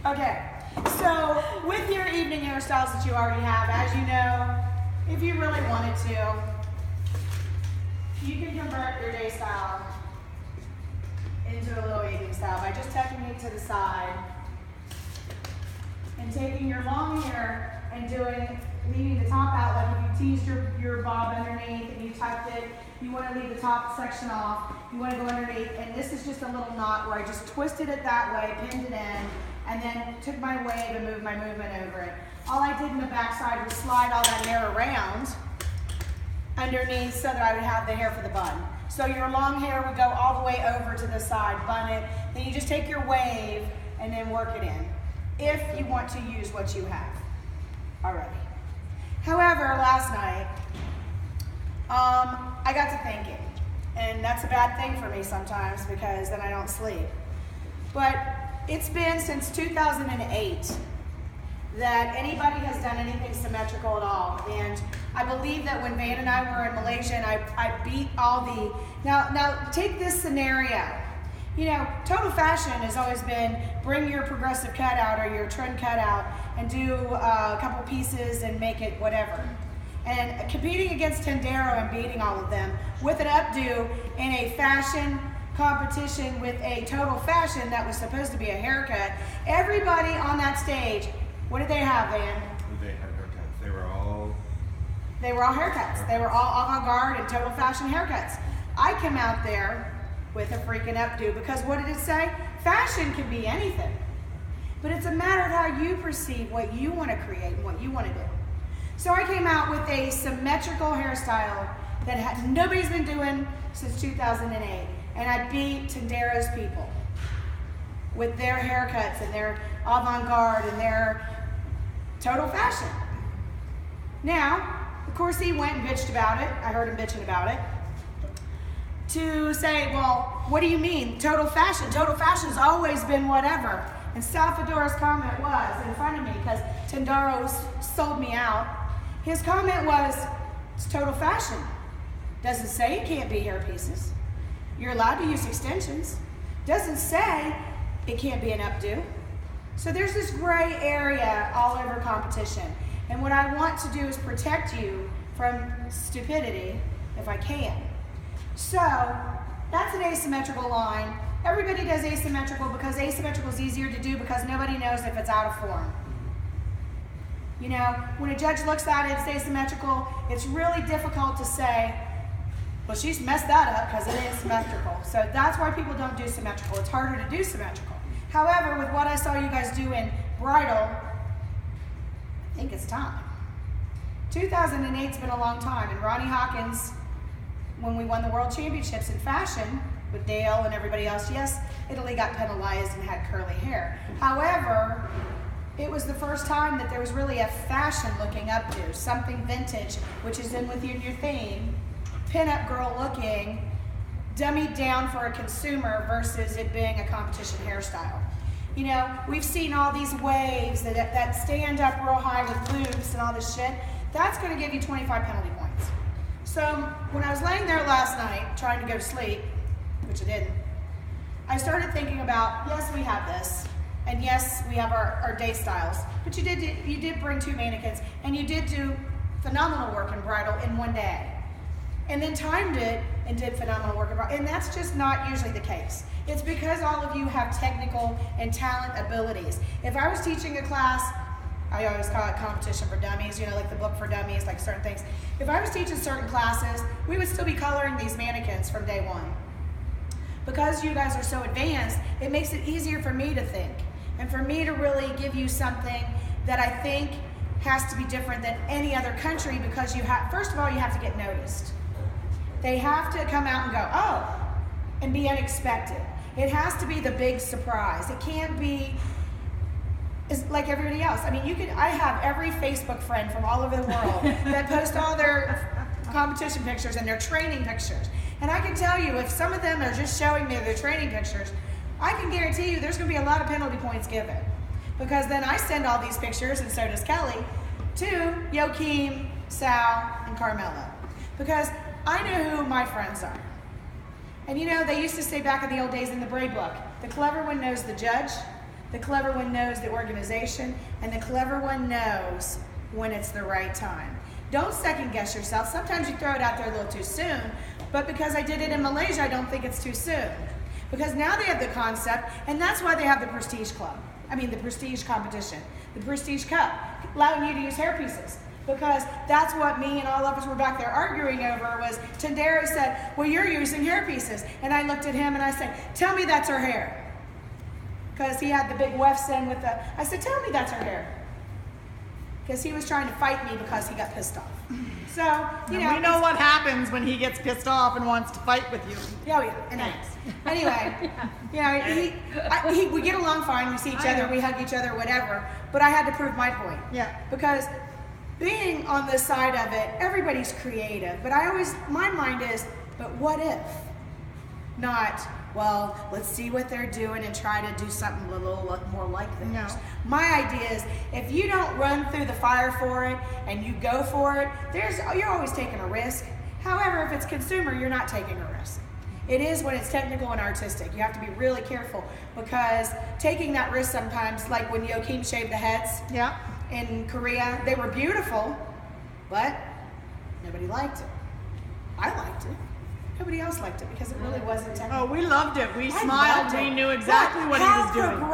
Okay, so with your evening hairstyles that you already have, as you know, if you really wanted to, you can convert your day style into a little evening style by just tucking it to the side and taking your long hair and leaving the top out. Like if you teased your bob underneath and you tucked it, you want to leave the top section off. You want to go underneath, and this is just a little knot where I just twisted it that way, pinned it in, and then took my wave and moved my movement over it. All I did in the back side was slide all that hair around underneath so that I would have the hair for the bun. So your long hair would go all the way over to the side, bun it, then you just take your wave and then work it in, if you want to use what you have already. However, last night, I got to thinking, and that's a bad thing for me sometimes because then I don't sleep. But it's been since 2008 that anybody has done anything symmetrical at all. And I believe that when Van and I were in Malaysia and I beat all the, now take this scenario. You know, Total Fashion has always been bring your progressive cutout or your trend cutout and do a couple pieces and make it whatever. And competing against Tendero and beating all of them with an updo in a fashion competition with a Total Fashion that was supposed to be a haircut. Everybody on that stage, what did they have, Van? They had haircuts. They were all haircuts. They were all avant-garde and Total Fashion haircuts. I come out there with a freaking updo because what did it say? Fashion can be anything. But it's a matter of how you perceive what you want to create and what you want to do. So I came out with a symmetrical hairstyle that nobody's been doing since 2008. And I beat Tendero's people with their haircuts and their avant-garde and their Total Fashion. Now, of course he went and bitched about it. I heard him bitching about it. To say, well, what do you mean, Total Fashion? Total Fashion's always been whatever. And Salvador's comment was, in front of me, because Tendero sold me out, his comment was, it's Total Fashion. Doesn't say it can't be hair pieces. You're allowed to use extensions. Doesn't say it can't be an updo. So there's this gray area all over competition. And what I want to do is protect you from stupidity, if I can. So that's an asymmetrical line. Everybody does asymmetrical because asymmetrical is easier to do because nobody knows if it's out of form. You know, when a judge looks at it, it's asymmetrical, it's really difficult to say, well, she's messed that up because it is symmetrical. So that's why people don't do symmetrical. It's harder to do symmetrical. However, with what I saw you guys do in bridal, I think it's time. 2008's been a long time, and Ronnie Hawkins, when we won the World Championships in fashion with Dale and everybody else, yes, Italy got penalized and had curly hair. However, it was the first time that there was really a fashion-looking updo, something vintage, which is in within your theme, pin-up girl looking, dummied down for a consumer versus it being a competition hairstyle. You know, we've seen all these waves that stand up real high with loops and all this shit. That's going to give you 25 penalty points. So when I was laying there last night trying to go to sleep, which I didn't, I started thinking about, yes, we have this, and yes, we have our day styles, but you did bring 2 mannequins, and you did do phenomenal work in bridal in one day. And then timed it and did phenomenal work in bridal, and that's just not usually the case. It's because all of you have technical and talent abilities. If I was teaching a class, I always call it competition for dummies, you know, like the book for dummies, like certain things. If I was teaching certain classes, we would still be coloring these mannequins from day one. Because you guys are so advanced, it makes it easier for me to think and for me to really give you something that I think has to be different than any other country because you have, first of all, you have to get noticed. They have to come out and go, oh, and be unexpected. It has to be the big surprise. It can't be like everybody else. I mean, I have every Facebook friend from all over the world that post all their competition pictures and their training pictures. And I can tell you, if some of them are just showing me their training pictures, I can guarantee you there's going to be a lot of penalty points given. Because then I send all these pictures, and so does Kelly, to Joaquim, Sal, and Carmelo. Because I know who my friends are. And you know, they used to say back in the old days in the braid book, the clever one knows the judge, The clever one knows the organization, and the clever one knows when it's the right time. Don't second guess yourself. Sometimes you throw it out there a little too soon, but because I did it in Malaysia, I don't think it's too soon. Because now they have the concept, and that's why they have the Prestige Club. I mean, the Prestige competition, the Prestige Cup, allowing you to use hair pieces. Because that's what me and all of us were back there arguing over was Tandera said, well, you're using hair pieces. And I looked at him and I said, tell me that's her hair. Because he had the big wefts in with the, I said, tell me that's her hair. Because he was trying to fight me because he got pissed off. So, you know. We know what happens when he gets pissed off and wants to fight with you. Oh, yeah. Anyway, you know, we get along fine. We see each other, we hug each other, whatever. But I had to prove my point. Yeah. Because being on this side of it, everybody's creative. But my mind is, but what if? Not, well, let's see what they're doing and try to do something a little more like theirs. No. My idea is, if you don't run through the fire for it and you go for it, you're always taking a risk. However, if it's consumer, you're not taking a risk. It is when it's technical and artistic. You have to be really careful because taking that risk sometimes, like when Joachim shaved the heads in Korea, they were beautiful, but nobody liked it. I liked it. Nobody else liked it because it really wasn't technical. Oh, we loved it. We smiled. We knew exactly what he was doing.